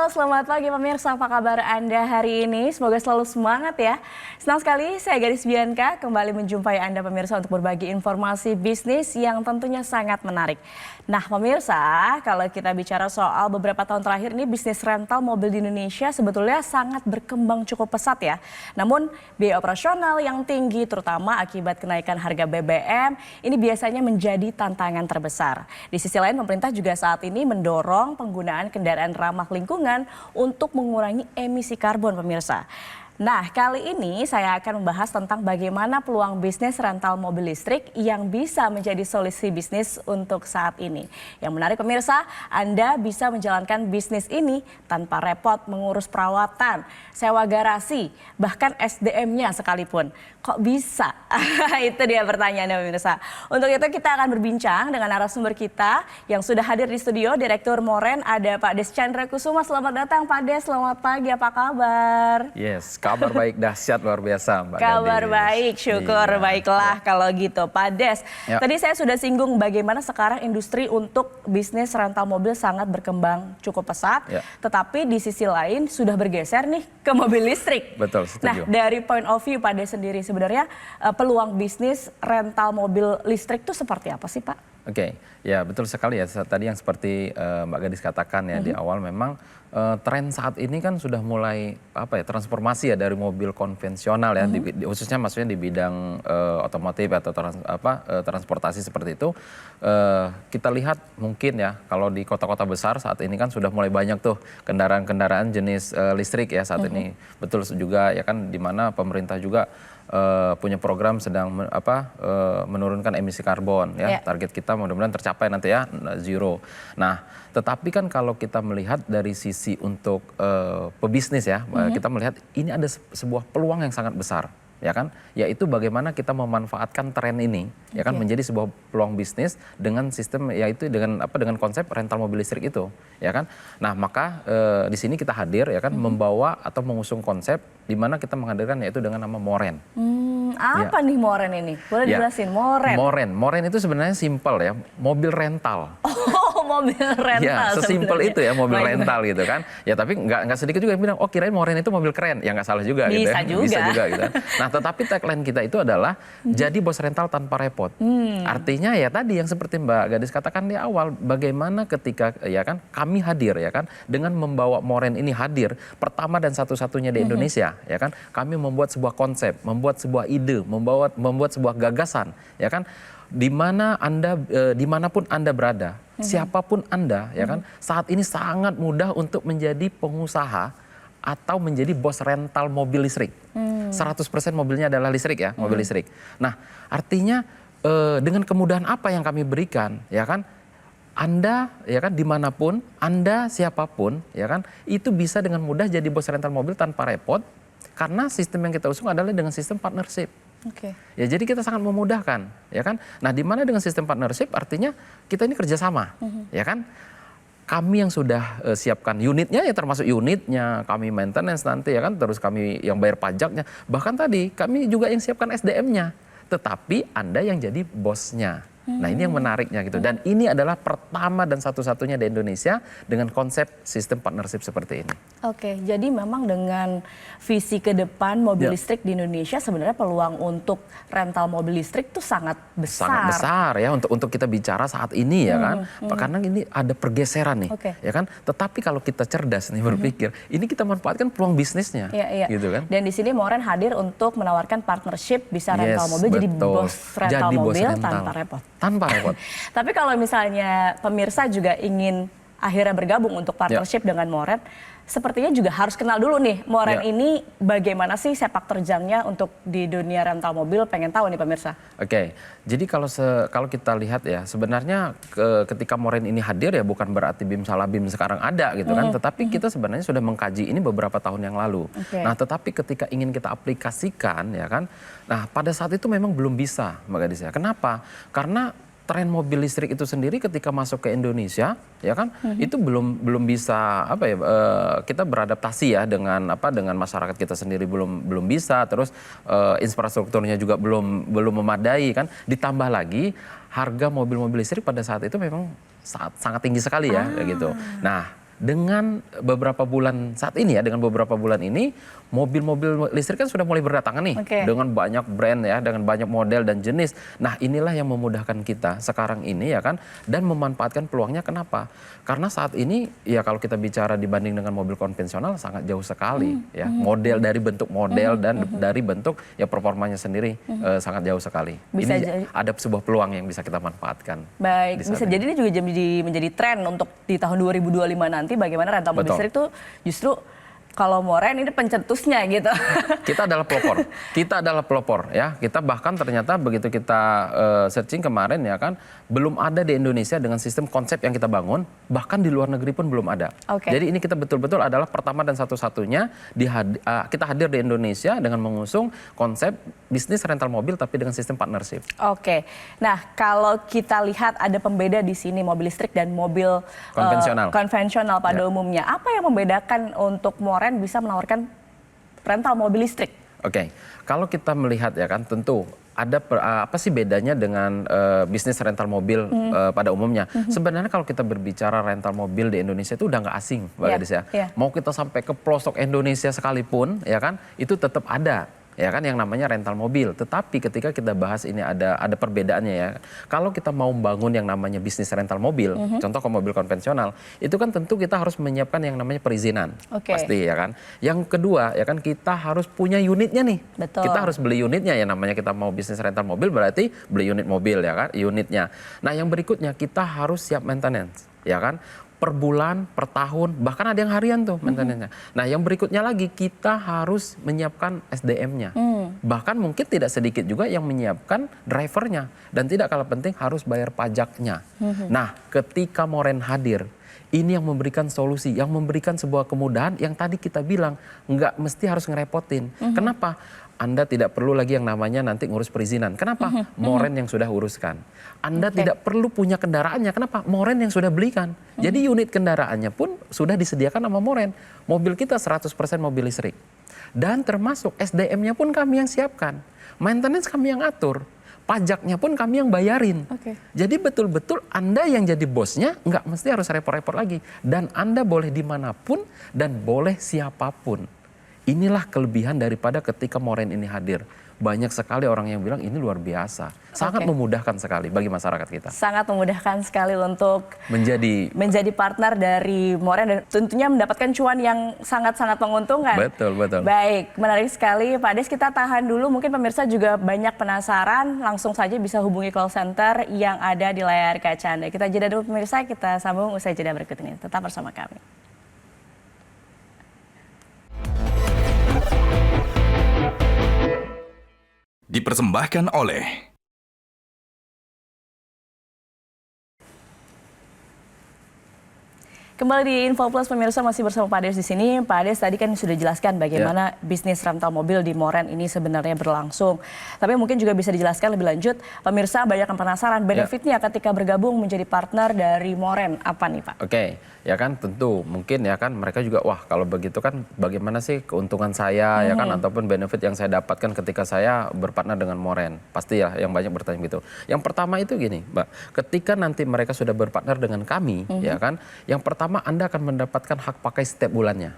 selamat pagi pemirsa, apa kabar Anda hari ini? Semoga selalu semangat ya. Senang sekali saya Gadis Bianca kembali menjumpai Anda pemirsa untuk berbagi informasi bisnis yang tentunya sangat menarik. Nah pemirsa, kalau kita bicara soal beberapa tahun terakhir ini bisnis rental mobil di Indonesia sebetulnya sangat berkembang cukup pesat ya. Namun biaya operasional yang tinggi terutama akibat kenaikan harga BBM ini biasanya menjadi tantangan terbesar. Di sisi lain pemerintah juga saat ini mendorong penggunaan kendaraan ramah lingkungan untuk mengurangi emisi karbon pemirsa. Nah, kali ini saya akan membahas tentang bagaimana peluang bisnis rental mobil listrik yang bisa menjadi solusi bisnis untuk saat ini. Yang menarik pemirsa, Anda bisa menjalankan bisnis ini tanpa repot mengurus perawatan, sewa garasi, bahkan SDM-nya sekalipun. Kok bisa? Itu dia pertanyaannya pemirsa. Untuk itu kita akan berbincang dengan narasumber kita yang sudah hadir di studio, Direktur Moren, ada Pak Des Chandra Kusuma. Selamat datang Pak Des, selamat pagi, apa kabar? Yes, kabar baik dahsyat luar biasa Mbak Kabar Gadis. baik, syukur baiklah kalau gitu. Pak Des, tadi saya sudah singgung bagaimana sekarang industri untuk bisnis rental mobil sangat berkembang cukup pesat. Tetapi di sisi lain sudah bergeser nih ke mobil listrik. Betul, setuju. Nah dari point of view Pak Des sendiri sebenarnya peluang bisnis rental mobil listrik itu seperti apa sih Pak? Oke, ya betul sekali ya. Tadi yang seperti Mbak Gadis katakan ya di awal memang tren saat ini kan sudah mulai transformasi ya dari mobil konvensional ya, khususnya maksudnya di bidang otomotif atau transportasi seperti itu. Kita lihat mungkin ya kalau di kota-kota besar saat ini kan sudah mulai banyak tuh kendaraan-kendaraan jenis listrik ya saat ini. Betul juga ya kan, di mana pemerintah juga punya program sedang menurunkan emisi karbon ya. Target kita mudah-mudahan tercapai nanti ya, zero. Nah, tetapi kan kalau kita melihat dari sisi untuk pebisnis ya, kita melihat ini ada sebuah peluang yang sangat besar ya kan, yaitu bagaimana kita memanfaatkan tren ini ya kan menjadi sebuah peluang bisnis dengan sistem, yaitu dengan konsep rental mobil listrik itu ya kan. Nah, maka di sini kita hadir ya kan, membawa atau mengusung konsep di mana kita menghadirkan yaitu dengan nama Moren. Apa nih Moren ini? Boleh dijelasin Moren? Moren itu sebenarnya simpel ya, mobil rental. Oh, mobil rental. Ya, sesimpel itu ya, mobil rental gitu kan. Ya, tapi nggak sedikit juga yang bilang, oh kirain Moren itu mobil keren. Ya nggak salah juga gitu ya. Bisa juga gitu kan. Nah, tetapi tagline kita itu adalah jadi bos rental tanpa repot. Artinya ya tadi yang seperti Mbak Gadis katakan di awal, bagaimana ketika ya kan kami hadir ya kan, dengan membawa Moren ini hadir pertama dan satu-satunya di Indonesia ya kan. Kami membuat sebuah konsep, membuat sebuah ide, membuat sebuah gagasan ya kan. Dimanapun Anda berada, siapapun Anda ya kan, saat ini sangat mudah untuk menjadi pengusaha atau menjadi bos rental mobil listrik. 100% mobilnya adalah listrik ya, mobil listrik. Nah, artinya dengan kemudahan apa yang kami berikan ya kan, Anda ya kan dimanapun, Anda siapapun ya kan, itu bisa dengan mudah jadi bos rental mobil tanpa repot, karena sistem yang kita usung adalah dengan sistem partnership. Ya, jadi kita sangat memudahkan ya kan. Nah, di mana dengan sistem partnership artinya kita ini kerjasama ya kan. Kami yang sudah siapkan unitnya ya, termasuk unitnya, kami maintenance nanti ya kan, terus kami yang bayar pajaknya, bahkan tadi kami juga yang siapkan SDM-nya, tetapi Anda yang jadi bosnya. Nah, ini yang menariknya gitu. Dan ini adalah pertama dan satu-satunya di Indonesia dengan konsep sistem partnership seperti ini. Oke, jadi memang dengan visi ke depan mobil listrik di Indonesia sebenarnya peluang untuk rental mobil listrik itu sangat besar. Sangat besar ya untuk kita bicara saat ini ya kan. Karena ini ada pergeseran nih ya kan. Tetapi kalau kita cerdas nih berpikir, ini kita manfaatkan peluang bisnisnya. Gitu kan. Dan di sini Moren hadir untuk menawarkan partnership, bisa rental mobil, jadi bos rental mobil tanpa repot. Tanpa repot. Tapi kalau misalnya pemirsa juga ingin akhirnya bergabung untuk partnership dengan Moren, sepertinya juga harus kenal dulu nih Moren ini bagaimana sih sepak terjangnya untuk di dunia rental mobil, pengen tahu nih pemirsa. Oke, jadi kalau kita lihat ya, sebenarnya ketika Moren ini hadir ya bukan berarti BIM Salabim sekarang ada gitu kan, tetapi kita sebenarnya sudah mengkaji ini beberapa tahun yang lalu. Nah, tetapi ketika ingin kita aplikasikan ya kan, nah pada saat itu memang belum bisa Mbak Gadis ya. Kenapa? Karena tren mobil listrik itu sendiri ketika masuk ke Indonesia ya kan, itu belum bisa kita beradaptasi ya dengan masyarakat kita sendiri, belum bisa, terus infrastrukturnya juga belum memadai kan, ditambah lagi harga mobil-mobil listrik pada saat itu memang sangat tinggi sekali ya kayak gitu. Nah, dengan beberapa bulan saat ini ya, dengan beberapa bulan ini mobil-mobil listrik kan sudah mulai berdatangan nih dengan banyak brand ya, dengan banyak model dan jenis. Nah, inilah yang memudahkan kita sekarang ini ya kan, dan memanfaatkan peluangnya. Kenapa? Karena saat ini ya kalau kita bicara dibanding dengan mobil konvensional sangat jauh sekali ya. Model dari bentuk model dan dari bentuk ya performanya sendiri sangat jauh sekali. Ini ada sebuah peluang yang bisa kita manfaatkan. Baik, bisa jadi ini juga menjadi tren untuk di tahun 2025 nanti bagaimana rental mobil listrik itu justru kalau Moren ini pencetusnya gitu. Kita adalah pelopor. Kita adalah pelopor ya. Kita bahkan ternyata begitu kita searching kemarin ya kan, belum ada di Indonesia dengan sistem konsep yang kita bangun, bahkan di luar negeri pun belum ada. Jadi ini kita betul-betul adalah pertama dan satu-satunya kita hadir di Indonesia dengan mengusung konsep bisnis rental mobil tapi dengan sistem partnership. Nah, kalau kita lihat ada pembeda di sini mobil listrik dan mobil konvensional pada umumnya. Apa yang membedakan untuk Moren bisa menawarkan rental mobil listrik? Kalau kita melihat ya kan, tentu ada apa sih bedanya dengan bisnis rental mobil pada umumnya. Sebenarnya kalau kita berbicara rental mobil di Indonesia itu udah nggak asing, Mbak Gadis ya. Mau kita sampai ke pelosok Indonesia sekalipun ya kan, itu tetap ada ya kan yang namanya rental mobil. Tetapi ketika kita bahas ini ada perbedaannya ya. Kalau kita mau membangun yang namanya bisnis rental mobil, contoh ke mobil konvensional, itu kan tentu kita harus menyiapkan yang namanya perizinan. Pasti ya kan. Yang kedua ya kan, kita harus punya unitnya nih. Kita harus beli unitnya ya, namanya kita mau bisnis rental mobil berarti beli unit mobil ya kan, unitnya. Nah, yang berikutnya kita harus siap maintenance ya kan. Per bulan, per tahun, bahkan ada yang harian tuh maintenance-nya. Nah, yang berikutnya lagi kita harus menyiapkan SDM-nya. Bahkan mungkin tidak sedikit juga yang menyiapkan drivernya. Dan tidak kalah penting harus bayar pajaknya. Nah, ketika Moren hadir, ini yang memberikan solusi, yang memberikan sebuah kemudahan yang tadi kita bilang nggak mesti harus ngerepotin. Kenapa? Anda tidak perlu lagi yang namanya nanti ngurus perizinan. Kenapa? Moren yang sudah uruskan. Anda tidak perlu punya kendaraannya. Kenapa? Moren yang sudah belikan. Jadi unit kendaraannya pun sudah disediakan sama Moren. Mobil kita 100% mobil listrik. Dan termasuk SDM-nya pun kami yang siapkan. Maintenance kami yang atur. Pajaknya pun kami yang bayarin. Jadi betul-betul Anda yang jadi bosnya nggak mesti harus repot-repot lagi. Dan Anda boleh dimanapun dan boleh siapapun. Inilah kelebihan daripada ketika Moren ini hadir. Banyak sekali orang yang bilang ini luar biasa. Sangat memudahkan sekali bagi masyarakat kita. Sangat memudahkan sekali untuk menjadi partner dari Moren dan tentunya mendapatkan cuan yang sangat-sangat menguntungkan. Betul. Baik, menarik sekali Pak Des, kita tahan dulu. Mungkin pemirsa juga banyak penasaran, langsung saja bisa hubungi call center yang ada di layar kaca Anda. Kita jeda dulu pemirsa, kita sambung usai jeda berikut ini. Tetap bersama kami. Dipersembahkan oleh kembali di Info Plus pemirsa, masih bersama Pak Des di sini. Pak Des tadi kan sudah jelaskan bagaimana bisnis rental mobil di Moren ini sebenarnya berlangsung. Tapi mungkin juga bisa dijelaskan lebih lanjut. Pemirsa banyak yang penasaran benefitnya ketika bergabung menjadi partner dari Moren. Apa nih Pak? Ya kan tentu mungkin ya kan mereka juga wah kalau begitu kan bagaimana sih keuntungan saya ya kan ataupun benefit yang saya dapatkan ketika saya berpartner dengan Moren. Pasti ya yang banyak bertanya gitu. Yang pertama itu gini Mbak, ketika nanti mereka sudah berpartner dengan kami ya kan, yang pertama Anda akan mendapatkan hak pakai setiap bulannya.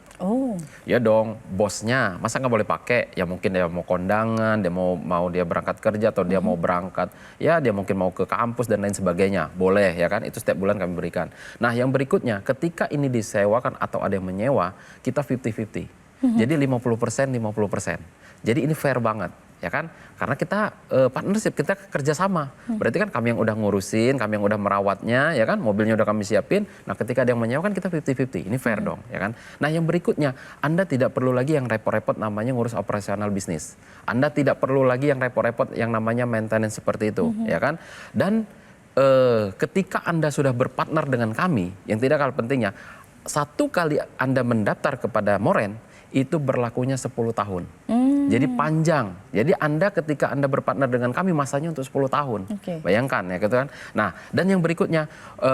Ya dong, bosnya masa nggak boleh pakai? Ya mungkin dia mau kondangan, dia mau dia berangkat kerja atau dia mau berangkat, ya dia mungkin mau ke kampus dan lain sebagainya. Boleh ya kan, itu setiap bulan kami berikan. Nah, yang berikutnya ketika ini disewakan atau ada yang menyewa, kita 50-50. Jadi 50%, 50%. Jadi ini fair banget. Ya kan, karena kita partnership, kita kerjasama. Berarti kan kami yang udah ngurusin, kami yang udah merawatnya, ya kan, mobilnya udah kami siapin. Nah, ketika ada yang menyewa kan kita 50-50, ini fair dong, ya kan. Nah, yang berikutnya, Anda tidak perlu lagi yang repot-repot namanya ngurus operasional bisnis. Anda tidak perlu lagi yang repot-repot yang namanya maintenance seperti itu, ya kan. Dan ketika Anda sudah berpartner dengan kami, yang tidak kalah pentingnya, satu kali Anda mendaftar kepada Moren, itu berlakunya 10 tahun. Jadi panjang. Jadi Anda ketika Anda berpartner dengan kami masanya untuk 10 tahun. Bayangkan ya gitu kan. Nah, dan yang berikutnya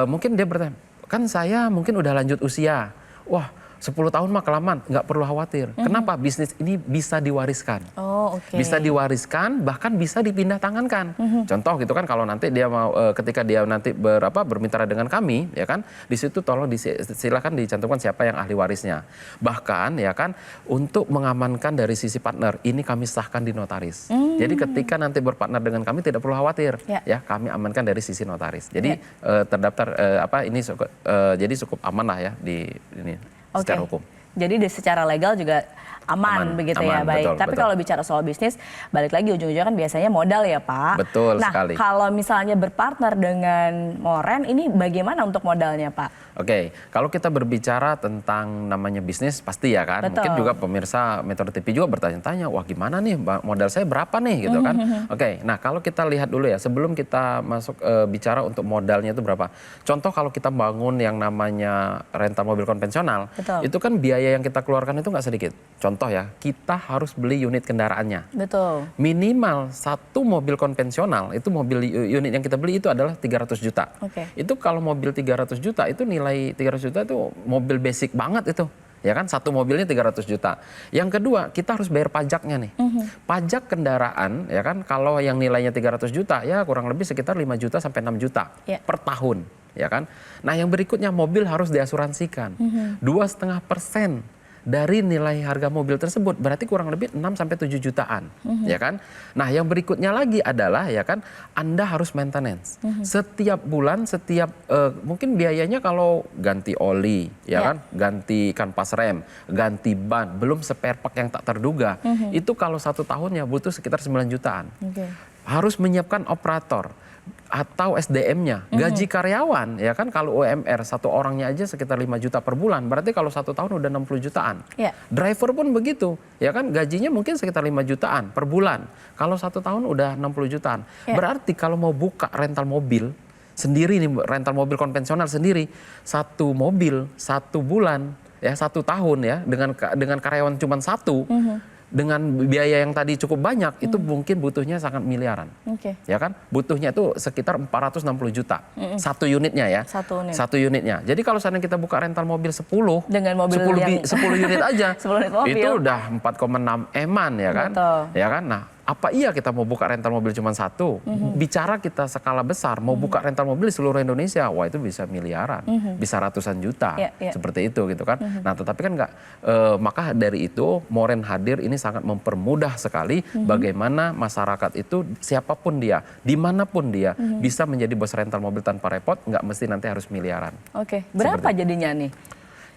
mungkin dia bertanya, kan saya mungkin udah lanjut usia. Wah, 10 tahun mah kelamaan, nggak perlu khawatir. Kenapa? Bisnis ini bisa diwariskan. Oh, oke. Bisa diwariskan, bahkan bisa dipindah tangankan. Contoh gitu kan, kalau nanti dia mau ketika dia nanti bermitra dengan kami, ya kan, di situ tolong silakan dicantumkan siapa yang ahli warisnya. Bahkan ya kan, untuk mengamankan dari sisi partner, ini kami sahkan di notaris. Jadi ketika nanti berpartner dengan kami tidak perlu khawatir, ya kami amankan dari sisi notaris. Jadi terdaftar jadi cukup aman lah ya di ini. Secara hukum. Jadi secara legal juga aman begitu ya, baik. Betul, tapi kalau bicara soal bisnis, balik lagi ujung-ujungnya kan biasanya modal ya Pak. Betul sekali. Nah kalau misalnya berpartner dengan Moren, ini bagaimana untuk modalnya Pak? Oke, kalau kita berbicara tentang namanya bisnis pasti ya kan. Betul. Mungkin juga pemirsa Metro TV juga bertanya-tanya, wah gimana nih modal saya berapa nih gitu kan. Oke, nah kalau kita lihat dulu ya sebelum kita masuk bicara untuk modalnya itu berapa. Contoh kalau kita bangun yang namanya rental mobil konvensional, Betul. itu kan biaya yang kita keluarkan itu nggak sedikit. Contoh ya, kita harus beli unit kendaraannya. Betul. Minimal satu mobil konvensional, itu mobil unit yang kita beli itu adalah 300 juta. Oke. Itu kalau mobil 300 juta itu nilai 300 juta itu mobil basic banget itu. Ya kan, satu mobilnya 300 juta. Yang kedua, kita harus bayar pajaknya nih. Pajak kendaraan, ya kan, kalau yang nilainya 300 juta, ya kurang lebih sekitar 5 juta sampai 6 juta per tahun. Ya kan. Nah yang berikutnya, mobil harus diasuransikan. 2,5% dari nilai harga mobil tersebut, berarti kurang lebih 6-7 jutaan, ya kan? Nah, yang berikutnya lagi adalah ya kan, Anda harus maintenance. Setiap bulan, mungkin biayanya kalau ganti oli, ya kan, ganti kanvas rem, ganti ban, belum spare part yang tak terduga, itu kalau 1 tahunnya butuh sekitar 9 jutaan. Harus menyiapkan operator atau SDM-nya, gaji karyawan, ya kan, kalau UMR satu orangnya aja sekitar 5 juta per bulan, berarti kalau 1 tahun udah 60 jutaan. Driver pun begitu, ya kan, gajinya mungkin sekitar 5 jutaan per bulan, kalau 1 tahun udah 60 jutaan. Berarti kalau mau buka rental mobil sendiri nih, rental mobil konvensional sendiri, 1 mobil 1 bulan, ya 1 tahun ya, dengan karyawan cuma 1, dengan biaya yang tadi cukup banyak, itu mungkin butuhnya sangat miliaran. Ya kan? Butuhnya itu sekitar 460 juta. Satu unitnya ya. Satu unitnya. Jadi kalau seandainya kita buka rental mobil 10, dengan mobil 10 unit aja, 10 unit mobil. itu udah 4,6 eman ya kan? Betul. Ya kan? Nah, apa iya kita mau buka rental mobil cuma 1? Bicara kita skala besar, mau buka rental mobil di seluruh Indonesia, wah itu bisa miliaran, bisa ratusan juta, seperti itu gitu kan. Nah tetapi kan nggak, maka dari itu Moren hadir ini sangat mempermudah sekali bagaimana masyarakat itu siapapun dia, dimanapun dia, bisa menjadi bos rental mobil tanpa repot, nggak mesti nanti harus miliaran. Berapa jadinya nih?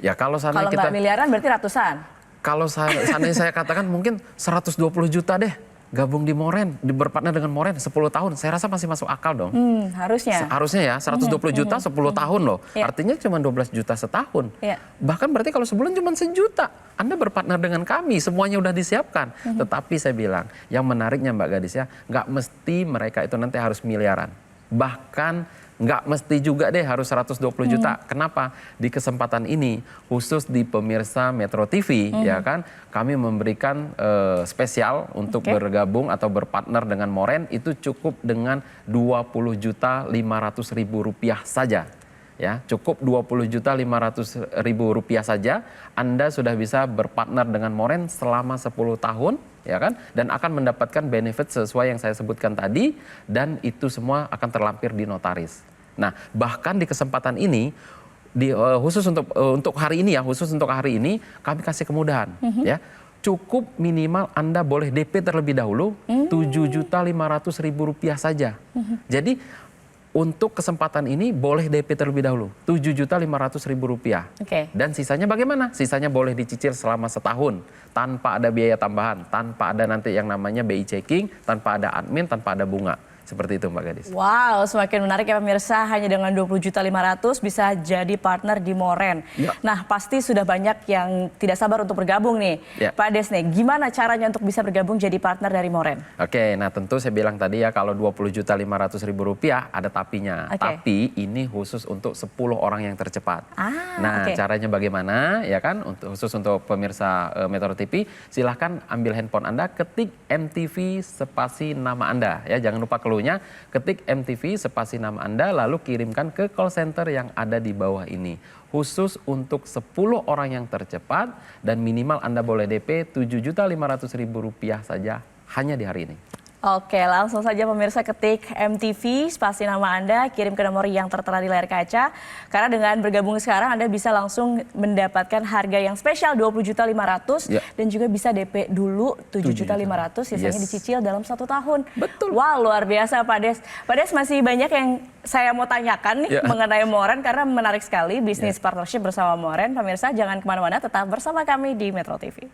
Ya kalau nggak miliaran berarti ratusan? Kalau seandainya saya katakan mungkin 120 juta deh. Gabung di Moren, berpartner dengan Moren 10 tahun, saya rasa masih masuk akal dong. Harusnya. Harusnya ya, 120 juta 10 tahun loh. Artinya cuma 12 juta setahun. Bahkan berarti kalau sebulan cuma 1 juta. Anda berpartner dengan kami, semuanya udah disiapkan. Tetapi saya bilang, yang menariknya Mbak Gadis ya, nggak mesti mereka itu nanti harus miliaran. Bahkan nggak mesti juga deh harus 120 juta. Kenapa? Di kesempatan ini, khusus di pemirsa Metro TV, ya kan, kami memberikan spesial untuk bergabung atau berpartner dengan Moren, itu cukup dengan 20.500.000 rupiah saja. Ya, cukup 20.500.000 rupiah saja, Anda sudah bisa berpartner dengan Moren selama 10 tahun, ya kan, dan akan mendapatkan benefit sesuai yang saya sebutkan tadi, dan itu semua akan terlampir di notaris. Nah, bahkan di kesempatan ini, khusus untuk hari ini ya, kami kasih kemudahan, ya. Cukup minimal Anda boleh DP terlebih dahulu 7.500.000 rupiah saja. Jadi untuk kesempatan ini boleh DP terlebih dahulu 7.500.000 rupiah. Dan sisanya bagaimana? Sisanya boleh dicicil selama setahun tanpa ada biaya tambahan, tanpa ada nanti yang namanya BI checking, tanpa ada admin, tanpa ada bunga. Seperti itu Mbak Gadis. Wow, semakin menarik ya pemirsa, hanya dengan 20.500.000 bisa jadi partner di Moren. Nah pasti sudah banyak yang tidak sabar untuk bergabung nih. Pak Des nih, gimana caranya untuk bisa bergabung jadi partner dari Moren? Oke, nah tentu saya bilang tadi ya, kalau 20.500.000 rupiah ada tapinya. Tapi ini khusus untuk 10 orang yang tercepat. Caranya bagaimana ya kan, khusus untuk pemirsa Metro TV, silahkan ambil handphone Anda, ketik MTV spasi nama Anda ya, jangan lupa keluar caranya ketik MTV spasi nama Anda lalu kirimkan ke call center yang ada di bawah ini. Khusus untuk 10 orang yang tercepat dan minimal Anda boleh DP Rp7.500.000 saja hanya di hari ini. Oke, langsung saja pemirsa ketik MTV, spasi nama Anda, kirim ke nomor yang tertera di layar kaca. Karena dengan bergabung sekarang Anda bisa langsung mendapatkan harga yang spesial Rp20.500.000 dan juga bisa DP dulu Rp7.500.000, sisanya dicicil dalam 1 tahun. Betul. Wah, luar biasa Pak Des. Pak Des, masih banyak yang saya mau tanyakan nih mengenai Moren karena menarik sekali bisnis partnership bersama Moren. Pemirsa jangan kemana-mana, tetap bersama kami di Metro TV.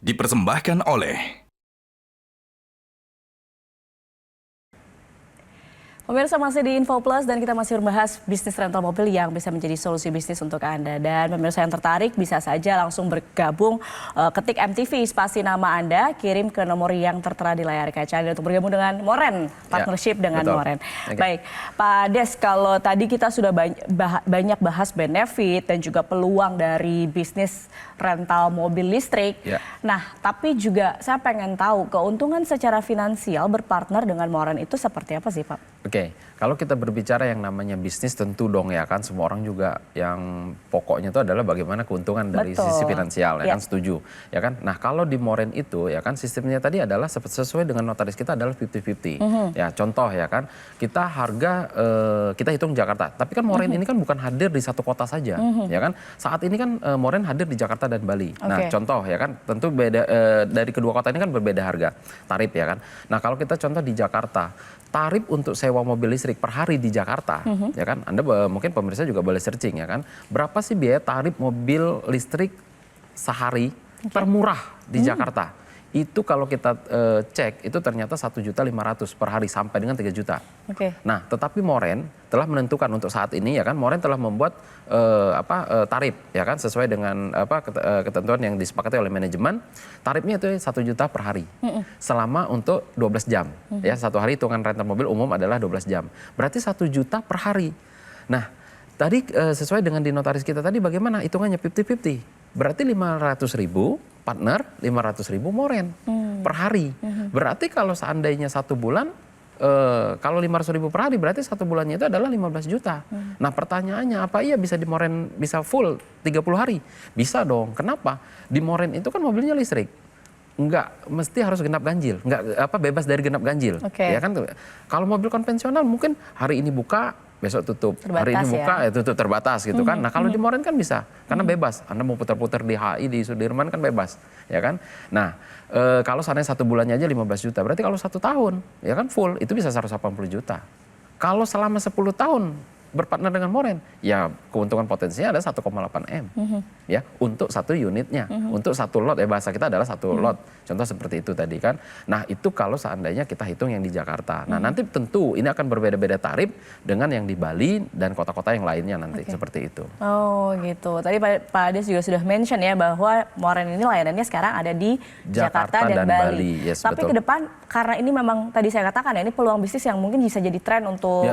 Dipersembahkan oleh Pemirsa masih di Info Plus dan kita masih membahas bisnis rental mobil yang bisa menjadi solusi bisnis untuk Anda. Dan pemirsa yang tertarik bisa saja langsung bergabung, ketik MTV spasi nama Anda, kirim ke nomor yang tertera di layar kaca Anda untuk bergabung dengan Moren, partnership dengan Moren. Baik, Pak Des, kalau tadi kita sudah banyak bahas benefit dan juga peluang dari bisnis rental mobil listrik. Nah, tapi juga saya pengen tahu keuntungan secara finansial berpartner dengan Moren itu seperti apa sih, Pak? Oke, kalau kita berbicara yang namanya bisnis tentu dong ya kan semua orang juga yang pokoknya itu adalah bagaimana keuntungan dari sisi finansial ya kan, setuju ya kan. Nah kalau di Moren itu ya kan sistemnya tadi adalah sesuai dengan notaris kita adalah 50-50. Ya contoh ya kan kita harga kita hitung Jakarta, tapi kan Moren ini kan bukan hadir di satu kota saja ya kan. Saat ini kan Moren hadir di Jakarta dan Bali. Nah contoh ya kan tentu beda dari kedua kota ini kan berbeda harga tarif ya kan. Nah kalau kita contoh di Jakarta, tarif untuk sewa mobil listrik per hari di Jakarta, ya kan? Anda mungkin pemirsa juga boleh searching ya kan. Berapa sih biaya tarif mobil listrik sehari termurah di Jakarta? Itu kalau kita cek itu ternyata 1.500.000 per hari sampai dengan 3 juta. Nah, tetapi Moren telah menentukan untuk saat ini ya kan Moren telah membuat tarif ya kan sesuai dengan ketentuan yang disepakati oleh manajemen. Tarifnya itu 1 juta per hari. Selama untuk 12 jam. Ya, satu hari hitungan rental mobil umum adalah 12 jam. Berarti 1 juta per hari. Nah, tadi sesuai dengan di notaris kita tadi bagaimana hitungannya 50-50. Berarti 500.000 partner, 500.000 Moren per hari. Berarti kalau seandainya 1 bulan, kalau 500.000 per hari berarti 1 bulannya itu adalah 15 juta. Nah pertanyaannya apa iya bisa di Moren bisa full 30 hari? Bisa dong. Kenapa? Di Moren itu kan mobilnya listrik. Enggak mesti harus genap ganjil, enggak bebas dari genap ganjil. Ya kan kalau mobil konvensional mungkin hari ini buka, besok tutup. Terbatas, hari ini buka ya tutup, terbatas gitu kan. Nah kalau di Moren kan bisa karena bebas. Anda mau putar-putar di HI di Sudirman kan bebas, ya kan. Nah kalau seandainya 1 bulannya aja 15 juta, berarti kalau 1 tahun ya kan full itu bisa 180 juta. Kalau selama 10 tahun berpartner dengan Moren, ya keuntungan potensinya ada 1,8 M, ya untuk 1 unitnya, untuk 1 lot ya bahasa kita adalah 1 lot, contoh seperti itu tadi kan. Nah itu kalau seandainya kita hitung yang di Jakarta. Nah nanti tentu ini akan berbeda-beda tarif dengan yang di Bali dan kota-kota yang lainnya nanti seperti itu. Oh gitu. Tadi Pak Ades juga sudah mention ya bahwa Moren ini layanannya sekarang ada di Jakarta dan Bali. Tapi ke depan karena ini memang tadi saya katakan ya ini peluang bisnis yang mungkin bisa jadi tren untuk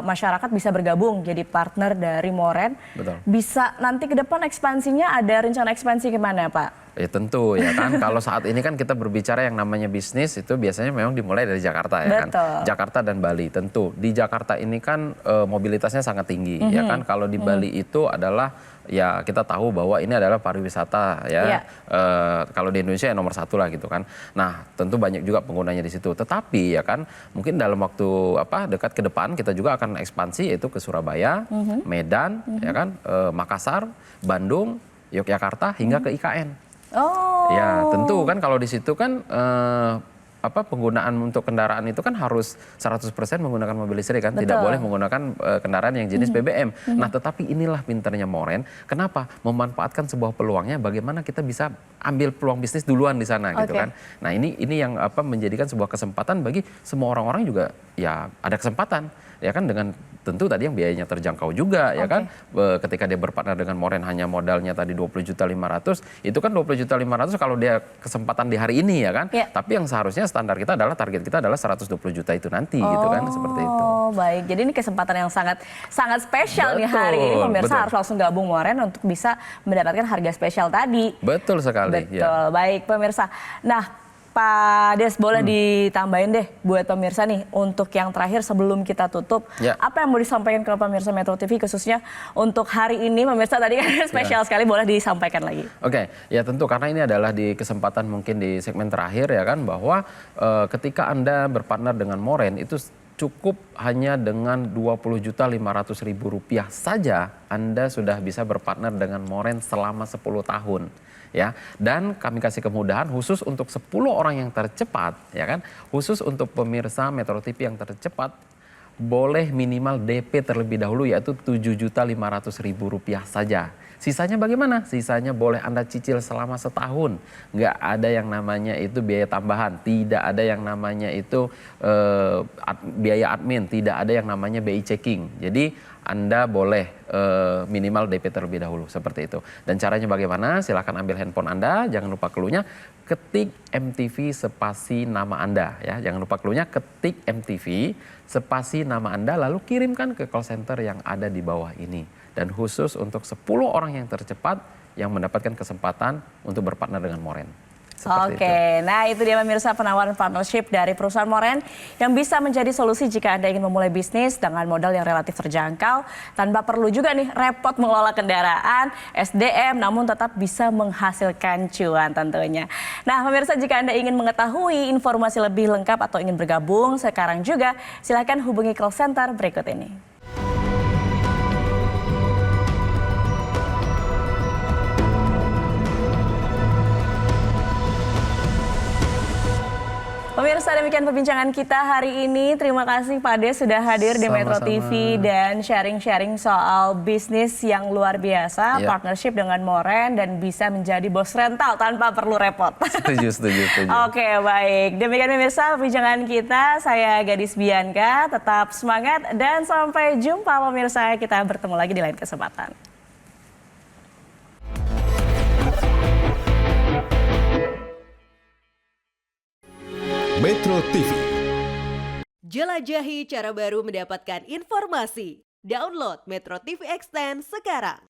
masyarakat bisa bergabung jadi partner dari Moren. Bisa nanti ke depan ekspansinya ada rencana ekspansi kemana Pak? Ya tentu ya kan kalau saat ini kan kita berbicara yang namanya bisnis itu biasanya memang dimulai dari Jakarta ya kan. Jakarta dan Bali tentu. Di Jakarta ini kan mobilitasnya sangat tinggi ya kan. Kalau di Bali itu adalah ya kita tahu bahwa ini adalah pariwisata ya. Kalau di Indonesia ya nomor 1 lah gitu kan. Nah tentu banyak juga penggunanya di situ. Tetapi ya kan mungkin dalam waktu dekat ke depan kita juga akan ekspansi yaitu ke Surabaya, Medan, ya kan, Makassar, Bandung, Yogyakarta hingga ke IKN. Ya tentu kan kalau di situ kan penggunaan untuk kendaraan itu kan harus 100% menggunakan mobil listrik kan, tidak boleh menggunakan kendaraan yang jenis BBM. Nah tetapi inilah pinternya Moren, kenapa? Memanfaatkan sebuah peluangnya, bagaimana kita bisa ambil peluang bisnis duluan di sana gitu kan. Nah ini yang menjadikan sebuah kesempatan bagi semua orang-orang juga ya ada kesempatan ya kan dengan tentu tadi yang biayanya terjangkau juga ya kan. Ketika dia berpartner dengan Moren hanya modalnya tadi 20.500.000, itu kan 20.500.000 kalau dia kesempatan di hari ini ya kan. Tapi yang seharusnya standar kita adalah target kita adalah 120 juta itu nanti gitu kan, seperti itu. Oh baik, jadi ini kesempatan yang sangat spesial nih hari ini, pemirsa harus langsung gabung Moren untuk bisa mendapatkan harga spesial tadi. Betul sekali. Betul, baik pemirsa. Nah Pak Des, boleh ditambahin deh buat pemirsa nih untuk yang terakhir sebelum kita tutup, apa yang mau disampaikan ke pemirsa Metro TV khususnya untuk hari ini, pemirsa tadi kan spesial sekali, boleh disampaikan lagi. Oke, ya tentu karena ini adalah di kesempatan mungkin di segmen terakhir ya kan, bahwa ketika Anda berpartner dengan Moren itu cukup hanya dengan Rp20.500.000 saja Anda sudah bisa berpartner dengan Moren selama 10 tahun. Ya, dan kami kasih kemudahan khusus untuk 10 orang yang tercepat, ya kan, khusus untuk pemirsa Metro TV yang tercepat boleh minimal DP terlebih dahulu yaitu Rp7.500.000 saja. Sisanya bagaimana? Sisanya boleh Anda cicil selama setahun. Nggak ada yang namanya itu biaya tambahan, tidak ada yang namanya itu biaya admin, tidak ada yang namanya BI checking. Jadi Anda boleh minimal DP terlebih dahulu seperti itu. Dan caranya bagaimana? Silakan ambil handphone Anda, jangan lupa clue-nya, ketik MTV spasi nama Anda ya. Jangan lupa clue-nya, ketik MTV spasi nama Anda lalu kirimkan ke call center yang ada di bawah ini. Dan khusus untuk 10 orang yang tercepat yang mendapatkan kesempatan untuk berpartner dengan Moren. Oke, nah itu dia pemirsa penawaran partnership dari perusahaan Moren yang bisa menjadi solusi jika Anda ingin memulai bisnis dengan modal yang relatif terjangkau tanpa perlu juga nih repot mengelola kendaraan, SDM, namun tetap bisa menghasilkan cuan tentunya. Nah pemirsa, jika Anda ingin mengetahui informasi lebih lengkap atau ingin bergabung sekarang juga, silakan hubungi call center berikut ini. Pemirsa, demikian perbincangan kita hari ini. Terima kasih Pak Des sudah hadir di Metro TV dan sharing-sharing soal bisnis yang luar biasa, partnership dengan Moren dan bisa menjadi bos rental tanpa perlu repot. Setuju. Oke, baik. Demikian pemirsa perbincangan kita. Saya Gadis Bianca, tetap semangat dan sampai jumpa pemirsa. Kita bertemu lagi di lain kesempatan. Metro TV. Jelajahi cara baru mendapatkan informasi. Download Metro TV Extend sekarang.